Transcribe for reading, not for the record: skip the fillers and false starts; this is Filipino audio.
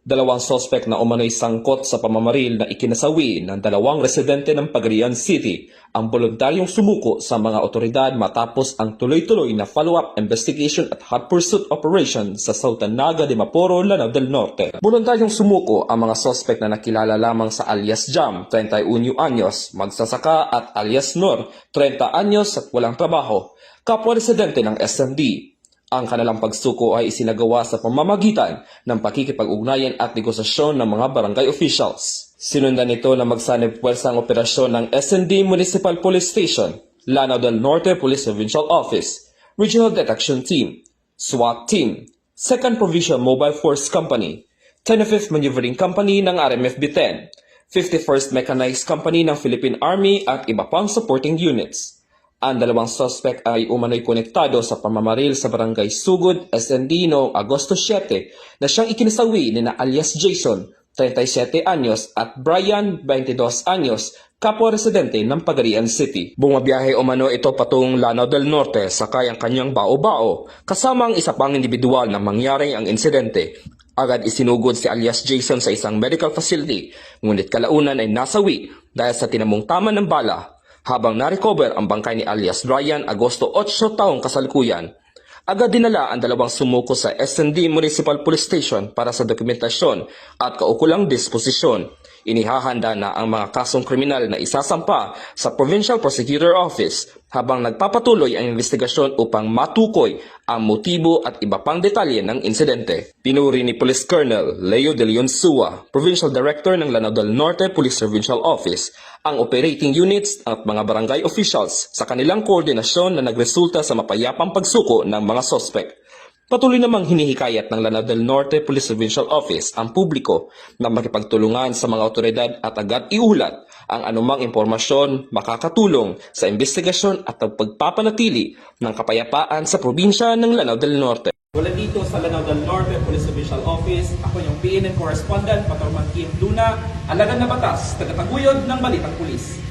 Dalawang sospek na umano'y sangkot sa pamamaril na ikinasawi ng dalawang residente ng Pagadian City ang voluntaryong sumuko sa mga otoridad matapos ang tuloy-tuloy na follow-up investigation at hot pursuit operation sa Sultan Naga de Maporo, Lanao del Norte. Voluntaryong sumuko ang mga sospek na nakilala lamang sa alias Jam, 31 anyos, magsasaka, at alias Nur, 30 anyos at walang trabaho, kapwa residente ng SMD. Ang kanilang pagsuko ay isinagawa sa pamamagitan ng pakikipag-ugnayan at negosasyon ng mga barangay officials. Sinundan nito na magsanib puwersa ang operasyon ng SND Municipal Police Station, Lanao del Norte Police Provincial Office, Regional Detection Team, SWAT Team, 2nd Provincial Mobile Force Company, 25th Maneuvering Company ng RMFB-10, 51st Mechanized Company ng Philippine Army at iba pang supporting units. Ang dalawang suspect ay umano'y konektado sa pamamaril sa Barangay Sugod, SND noong Agosto 7 na siyang ikinasawi ni na alias Jason, 37 anyos, at Brian, 22 anyos, kapwa residente ng Pagadian City. Bumabiyahe umano ito patungong Lanao del Norte sakay ang kanyang bao-bao kasama ang isa pang individual na mangyari ang insidente. Agad isinugod si alias Jason sa isang medical facility, ngunit kalaunan ay nasawi dahil sa tinamong tama ng bala. Habang na-recover ang bangkay ni alias Brian, Agosto 8 taong kasalukuyan, agad dinala ang dalawang sumuko sa SND Municipal Police Station para sa dokumentasyon at kaukulang disposisyon. Inihahanda na ang mga kasong kriminal na isasampa sa Provincial Prosecutor Office habang nagpapatuloy ang investigasyon upang matukoy ang motibo at iba pang detalye ng insidente. Pinuri ni Police Colonel Leo De Leon Sua, Provincial Director ng Lanao del Norte Police Provincial Office, ang operating units at mga barangay officials sa kanilang koordinasyon na nagresulta sa mapayapang pagsuko ng mga sospek. Patuloy namang hinihikayat ng Lanao del Norte Police Provincial Office ang publiko na makipagtulungan sa mga otoridad at agad iulat ang anumang impormasyon makakatulong sa investigasyon at pagpapanatili ng kapayapaan sa probinsya ng Lanao del Norte. Wala dito sa Lanao del Norte Police Provincial Office, ako yung PNN Correspondent, Patrolman Kim Luna, alagad na batas, tagataguyod ng Balitang Pulis.